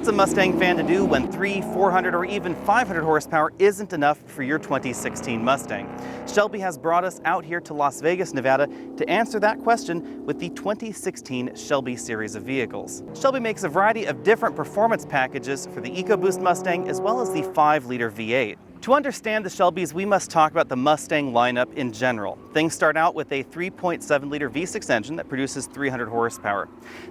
What's a Mustang fan to do when 300, 400, or even 500 horsepower isn't enough for your 2016 Mustang? Shelby has brought us out here to Las Vegas, Nevada to answer that question with the 2016 Shelby series of vehicles. Shelby makes a variety of different performance packages for the EcoBoost Mustang as well as the 5-liter V8. To understand the Shelbys, we must talk about the Mustang lineup in general. Things start out with a 3.7-liter V6 engine that produces 300 horsepower.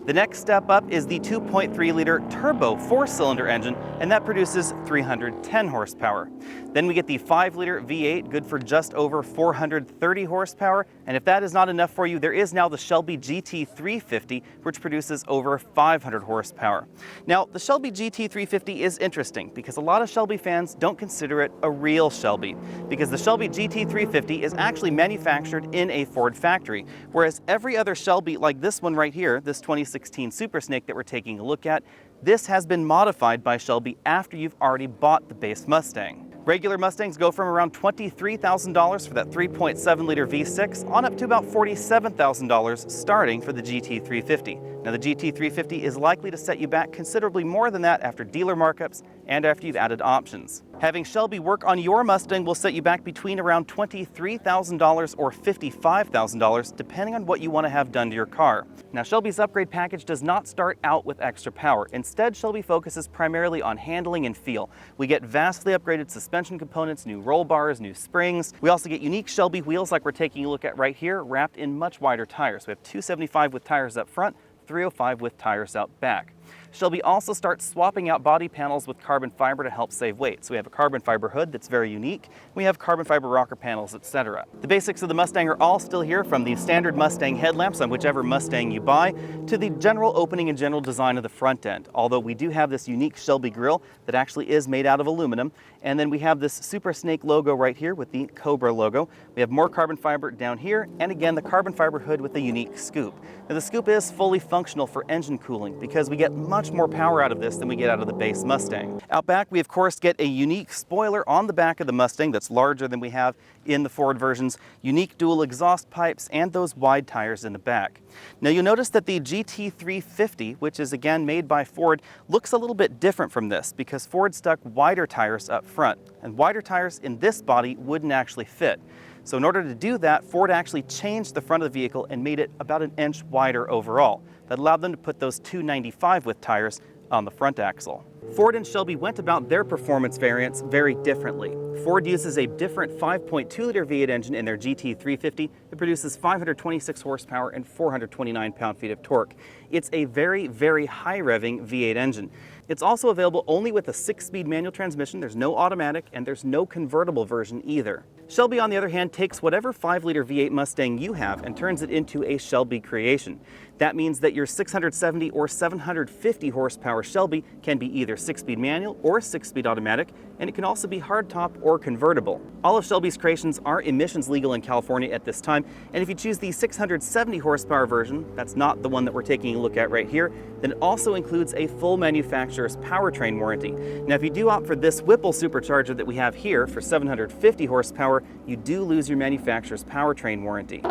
The next step up is the 2.3-liter turbo 4-cylinder engine, and that produces 310 horsepower. Then we get the 5-liter V8, good for just over 430 horsepower. And if that is not enough for you, there is now the Shelby GT350, which produces over 500 horsepower. Now, the Shelby GT350 is interesting because a lot of Shelby fans don't consider it a real Shelby, because the Shelby GT350 is actually manufactured in a Ford factory, whereas every other Shelby, like this one right here, this 2016 Super Snake that we're taking a look at, this has been modified by Shelby after you've already bought the base Mustang. Regular Mustangs go from around $23,000 for that 3.7-liter V6 on up to about $47,000 starting for the GT350. Now the GT350 is likely to set you back considerably more than that after dealer markups and after you've added options. Having Shelby work on your Mustang will set you back between around $23,000 or $55,000 depending on what you want to have done to your car. Now Shelby's upgrade package does not start out with extra power. Instead, Shelby focuses primarily on handling and feel. We get vastly upgraded suspension components, new roll bars, new springs. We also get unique Shelby wheels like we're taking a look at right here, wrapped in much wider tires. We have 275 with tires up front, 305 with tires out back. Shelby also starts swapping out body panels with carbon fiber to help save weight. So we have a carbon fiber hood that's very unique. We have carbon fiber rocker panels, etc. The basics of the Mustang are all still here, from the standard Mustang headlamps on whichever Mustang you buy to the general opening and general design of the front end. Although we do have this unique Shelby grille that actually is made out of aluminum. And then we have this Super Snake logo right here with the Cobra logo. We have more carbon fiber down here, and again the carbon fiber hood with the unique scoop. Now the scoop is fully functional for engine cooling because we get much more power out of this than we get out of the base Mustang. Out back we of course get a unique spoiler on the back of the Mustang that's larger than we have in the Ford versions, unique dual exhaust pipes, and those wide tires in the back. Now you'll notice that the GT350, which is again made by Ford, looks a little bit different from this because Ford stuck wider tires up front, and wider tires in this body wouldn't actually fit. So in order to do that, Ford actually changed the front of the vehicle and made it about an inch wider overall. That allowed them to put those 295 with tires on the front axle. Ford and Shelby went about their performance variants very differently. Ford uses a different 5.2-liter V8 engine in their GT350 that produces 526 horsepower and 429 pound-feet of torque. It's a very, very high-revving V8 engine. It's also available only with a 6-speed manual transmission. There's no automatic, and there's no convertible version either. Shelby, on the other hand, takes whatever 5-liter V8 Mustang you have and turns it into a Shelby creation. That means that your 670 or 750 horsepower Shelby can be either 6-speed manual or 6-speed automatic, and it can also be hardtop or convertible. All of Shelby's creations are emissions legal in California at this time, and if you choose the 670 horsepower version, that's not the one that we're taking a look at right here, then it also includes a full manufacturer's powertrain warranty. Now if you do opt for this Whipple supercharger that we have here for 750 horsepower, you do lose your manufacturer's powertrain warranty.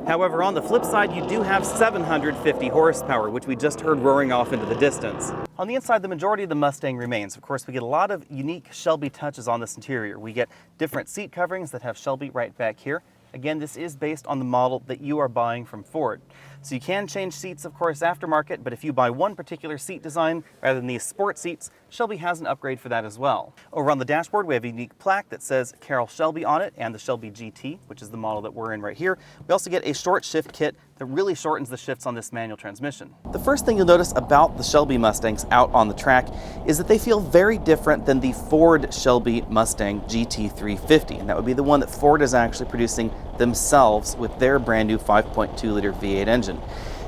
However, on the flip side, you do have 750 horsepower, which we just heard roaring off into the distance. On the inside, the majority of the Mustang remains. Of course, we get a lot of unique Shelby touches on this interior. We get different seat coverings that have Shelby right back here. Again, this is based on the model that you are buying from Ford. So you can change seats, of course, aftermarket, but if you buy one particular seat design rather than these sport seats, Shelby has an upgrade for that as well. Over on the dashboard, we have a unique plaque that says Carroll Shelby on it and the Shelby GT, which is the model that we're in right here. We also get a short shift kit that really shortens the shifts on this manual transmission. The first thing you'll notice about the Shelby Mustangs out on the track is that they feel very different than the Ford Shelby Mustang GT350, and that would be the one that Ford is actually producing themselves with their brand new 5.2-liter V8 engine.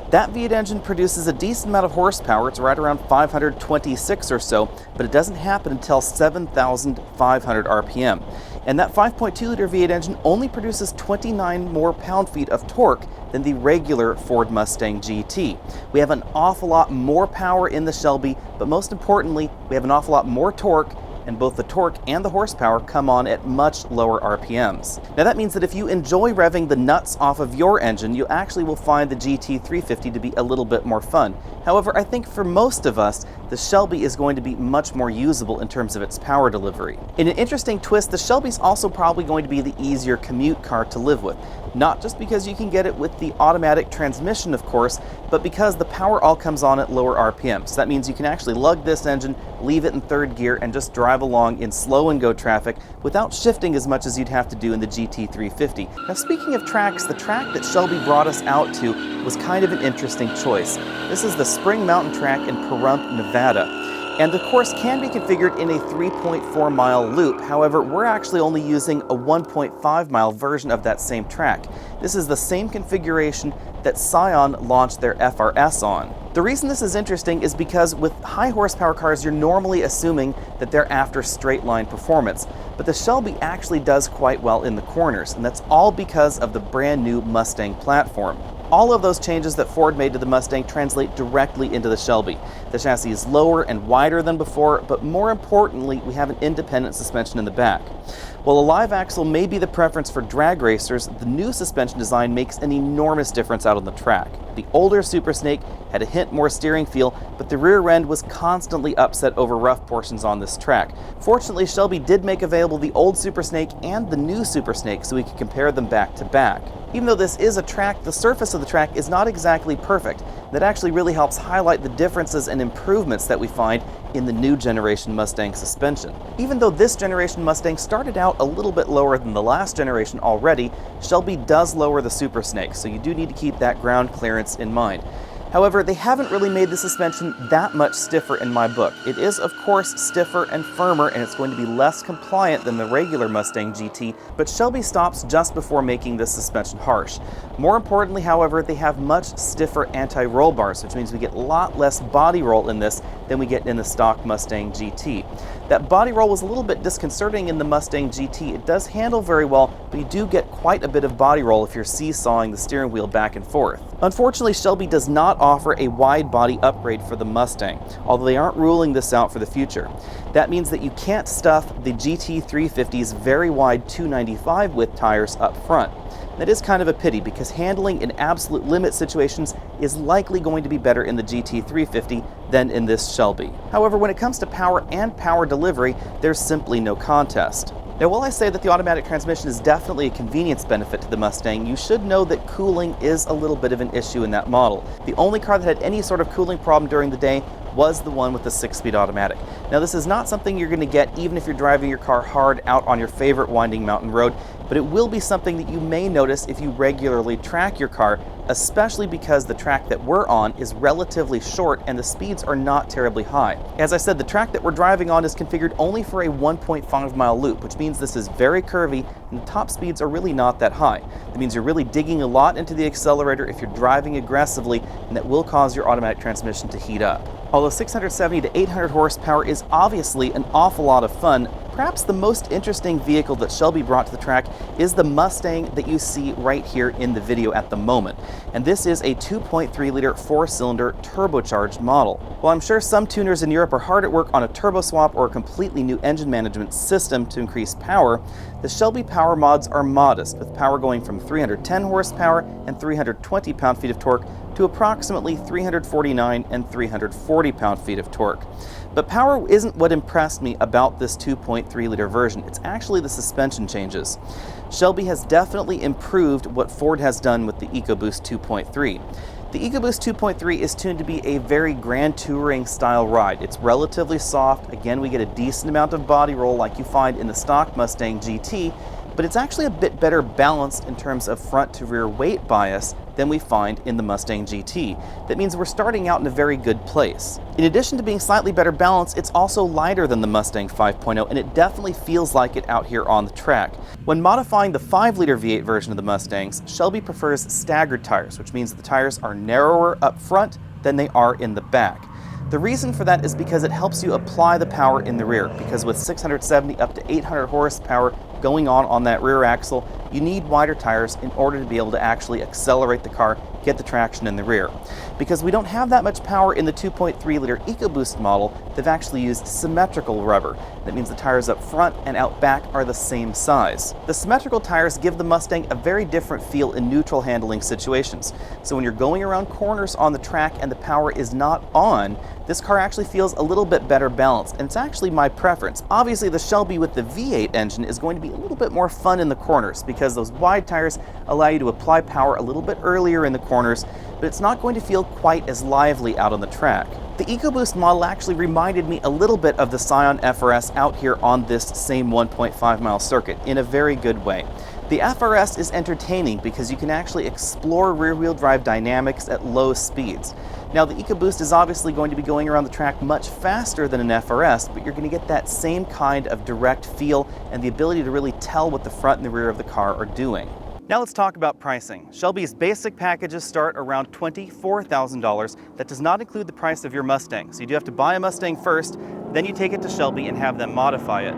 That V8 engine produces a decent amount of horsepower. It's right around 526 or so, but it doesn't happen until 7,500 RPM. And that 5.2-liter V8 engine only produces 29 more pound-feet of torque than the regular Ford Mustang GT. We have an awful lot more power in the Shelby, but most importantly, we have an awful lot more torque and both the torque and the horsepower come on at much lower RPMs. Now that means that if you enjoy revving the nuts off of your engine, you actually will find the GT350 to be a little bit more fun. However, I think for most of us, the Shelby is going to be much more usable in terms of its power delivery. In an interesting twist, the Shelby's also probably going to be the easier commute car to live with. Not just because you can get it with the automatic transmission, of course, but because the power all comes on at lower RPMs. So that means you can actually lug this engine, leave it in third gear, and just drive along in slow and go traffic without shifting as much as you'd have to do in the GT350. Now speaking of tracks, the track that Shelby brought us out to was kind of an interesting choice. This is the Spring Mountain track in Pahrump, Nevada. And the course can be configured in a 3.4 mile loop. However, we're actually only using a 1.5 mile version of that same track. This is the same configuration that Scion launched their FRS on. The reason this is interesting is because with high horsepower cars, you're normally assuming that they're after straight line performance. But the Shelby actually does quite well in the corners, and that's all because of the brand new Mustang platform. All of those changes that Ford made to the Mustang translate directly into the Shelby. The chassis is lower and wider than before, but more importantly, we have an independent suspension in the back. While a live axle may be the preference for drag racers, the new suspension design makes an enormous difference out on the track. The older Super Snake had a hint more steering feel, but the rear end was constantly upset over rough portions on this track. Fortunately, Shelby did make available the old Super Snake and the new Super Snake so we could compare them back to back. Even though this is a track, the surface of the track is not exactly perfect. That actually really helps highlight the differences and improvements that we find in the new generation Mustang suspension. Even though this generation Mustang started out a little bit lower than the last generation already, Shelby does lower the Super Snake, so you do need to keep that ground clearance in mind. However, they haven't really made the suspension that much stiffer in my book. It is, of course, stiffer and firmer, and it's going to be less compliant than the regular Mustang GT, but Shelby stops just before making this suspension harsh. More importantly, however, they have much stiffer anti-roll bars, which means we get a lot less body roll in this than we get in the stock Mustang GT. That body roll was a little bit disconcerting in the Mustang GT. It does handle very well, but you do get quite a bit of body roll if you're seesawing the steering wheel back and forth. Unfortunately, Shelby does not offer a wide body upgrade for the Mustang, although they aren't ruling this out for the future. That means that you can't stuff the GT350's very wide 295 width tires up front. That is kind of a pity because handling in absolute limit situations is likely going to be better in the GT350 than in this Shelby. However, when it comes to power and power delivery, there's simply no contest. Now, while I say that the automatic transmission is definitely a convenience benefit to the Mustang, you should know that cooling is a little bit of an issue in that model. The only car that had any sort of cooling problem during the day was the one with the 6-speed automatic. Now, this is not something you're going to get even if you're driving your car hard out on your favorite winding mountain road, but it will be something that you may notice if you regularly track your car, especially because the track that we're on is relatively short and the speeds are not terribly high. As I said, the track that we're driving on is configured only for a 1.5 mile loop, which means this is very curvy and the top speeds are really not that high. That means you're really digging a lot into the accelerator if you're driving aggressively, and that will cause your automatic transmission to heat up. Although 670 to 800 horsepower is obviously an awful lot of fun, perhaps the most interesting vehicle that Shelby brought to the track is the Mustang that you see right here in the video at the moment. And this is a 2.3 liter 4-cylinder turbocharged model. While I'm sure some tuners in Europe are hard at work on a turbo swap or a completely new engine management system to increase power, the Shelby power mods are modest, with power going from 310 horsepower and 320 pound-feet of torque to approximately 349 and 340 pound-feet of torque. But power isn't what impressed me about this 2.3 liter version. It's actually the suspension changes. Shelby has definitely improved what Ford has done with the EcoBoost 2.3. The EcoBoost 2.3 is tuned to be a very grand touring style ride. It's relatively soft. Again, we get a decent amount of body roll like you find in the stock Mustang GT, but it's actually a bit better balanced in terms of front to rear weight bias than we find in the Mustang GT. That means we're starting out in a very good place. In addition to being slightly better balanced, it's also lighter than the Mustang 5.0, and it definitely feels like it out here on the track. When modifying the 5-liter V8 version of the Mustangs, Shelby prefers staggered tires, which means the tires are narrower up front than they are in the back. The reason for that is because it helps you apply the power in the rear, because with 670 up to 800 horsepower going on that rear axle, you need wider tires in order to be able to actually accelerate the car get the traction in the rear. Because we don't have that much power in the 2.3-liter EcoBoost model, they've actually used symmetrical rubber. That means the tires up front and out back are the same size. The symmetrical tires give the Mustang a very different feel in neutral handling situations. So when you're going around corners on the track and the power is not on, this car actually feels a little bit better balanced, and it's actually my preference. Obviously, the Shelby with the V8 engine is going to be a little bit more fun in the corners because those wide tires allow you to apply power a little bit earlier in the corners, but it's not going to feel quite as lively out on the track. The EcoBoost model actually reminded me a little bit of the Scion FRS out here on this same 1.5-mile circuit in a very good way. The FRS is entertaining because you can actually explore rear-wheel drive dynamics at low speeds. Now, the EcoBoost is obviously going to be going around the track much faster than an FRS, but you're going to get that same kind of direct feel and the ability to really tell what the front and the rear of the car are doing. Now let's talk about pricing. Shelby's basic packages start around $24,000. That does not include the price of your Mustang. So you do have to buy a Mustang first, then you take it to Shelby and have them modify it.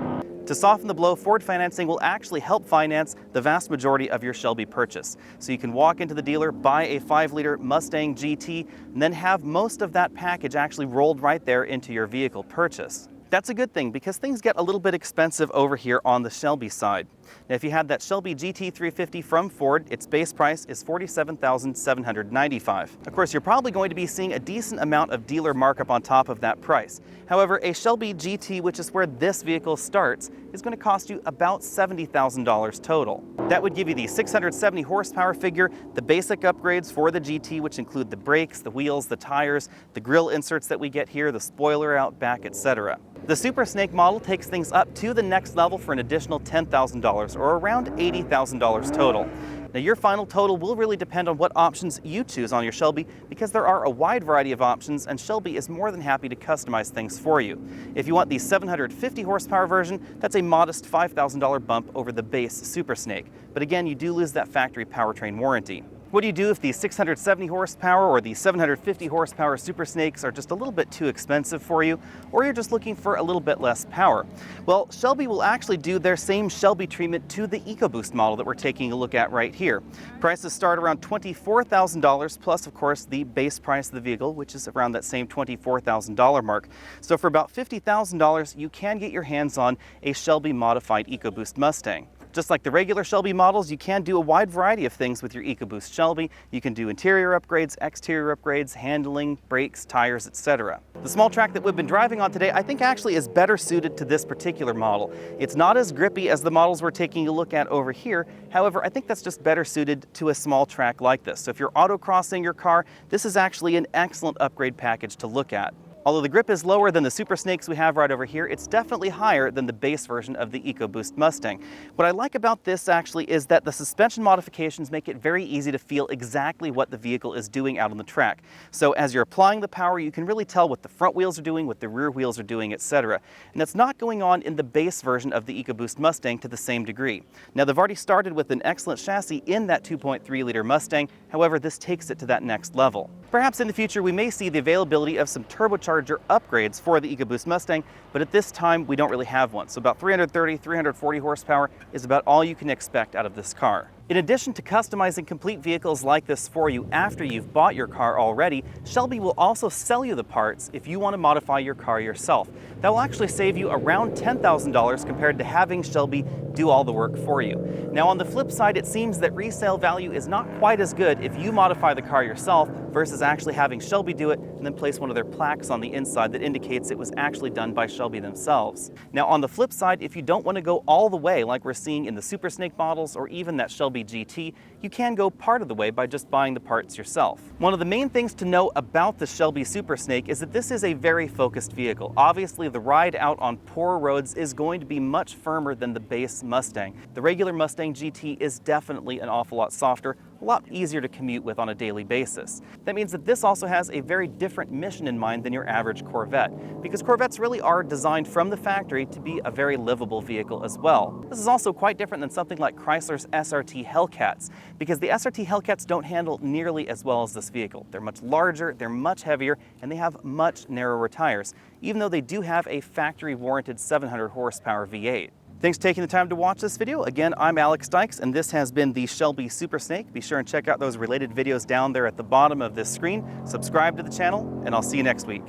To soften the blow, Ford Financing will actually help finance the vast majority of your Shelby purchase. So you can walk into the dealer, buy a 5-liter Mustang GT, and then have most of that package actually rolled right there into your vehicle purchase. That's a good thing because things get a little bit expensive over here on the Shelby side. Now, if you had that Shelby GT350 from Ford, its base price is $47,795. Of course, you're probably going to be seeing a decent amount of dealer markup on top of that price. However, a Shelby GT, which is where this vehicle starts, is going to cost you about $70,000 total. That would give you the 670 horsepower figure, the basic upgrades for the GT, which include the brakes, the wheels, the tires, the grille inserts that we get here, the spoiler out back, etc. The Super Snake model takes things up to the next level for an additional $10,000, or around $80,000 total. Now, your final total will really depend on what options you choose on your Shelby because there are a wide variety of options and Shelby is more than happy to customize things for you. If you want the 750 horsepower version, that's a modest $5,000 bump over the base Super Snake. But again, you do lose that factory powertrain warranty. What do you do if the 670 horsepower or the 750 horsepower Super Snakes are just a little bit too expensive for you, or you're just looking for a little bit less power? Well, Shelby will actually do their same Shelby treatment to the EcoBoost model that we're taking a look at right here. Prices start around $24,000 plus, of course, the base price of the vehicle, which is around that same $24,000 mark. So for about $50,000, you can get your hands on a Shelby modified EcoBoost Mustang. Just like the regular Shelby models, you can do a wide variety of things with your EcoBoost Shelby. You can do interior upgrades, exterior upgrades, handling, brakes, tires, etc. The small track that we've been driving on today, I think actually is better suited to this particular model. It's not as grippy as the models we're taking a look at over here. However, I think that's just better suited to a small track like this. So if you're autocrossing your car, this is actually an excellent upgrade package to look at. Although the grip is lower than the Super Snakes we have right over here, it's definitely higher than the base version of the EcoBoost Mustang. What I like about this actually is that the suspension modifications make it very easy to feel exactly what the vehicle is doing out on the track. So as you're applying the power, you can really tell what the front wheels are doing, what the rear wheels are doing, etc. And that's not going on in the base version of the EcoBoost Mustang to the same degree. Now, they've already started with an excellent chassis in that 2.3-liter Mustang. However, this takes it to that next level. Perhaps in the future, we may see the availability of some turbocharger upgrades for the EcoBoost Mustang, but at this time, we don't really have one. So about 330, 340 horsepower is about all you can expect out of this car. In addition to customizing complete vehicles like this for you after you've bought your car already, Shelby will also sell you the parts if you want to modify your car yourself. That will actually save you around $10,000 compared to having Shelby do all the work for you. Now, on the flip side, it seems that resale value is not quite as good if you modify the car yourself versus actually having Shelby do it and then place one of their plaques on the inside that indicates it was actually done by Shelby themselves. Now, on the flip side, if you don't want to go all the way like we're seeing in the Super Snake models or even that Shelby GT, you can go part of the way by just buying the parts yourself. One of the main things to know about the Shelby Super Snake is that this is a very focused vehicle. Obviously, the ride out on poor roads is going to be much firmer than the base Mustang. The regular Mustang GT is definitely an awful lot softer, a lot easier to commute with on a daily basis. That means that this also has a very different mission in mind than your average Corvette, because Corvettes really are designed from the factory to be a very livable vehicle as well. This is also quite different than something like Chrysler's SRT Hellcats, because the SRT Hellcats don't handle nearly as well as this vehicle. They're much larger, they're much heavier, and they have much narrower tires, even though they do have a factory warranted 700 horsepower V8. Thanks for taking the time to watch this video. Again, I'm Alex Dykes, and this has been the Shelby Super Snake. Be sure and check out those related videos down there at the bottom of this screen. Subscribe to the channel, and I'll see you next week.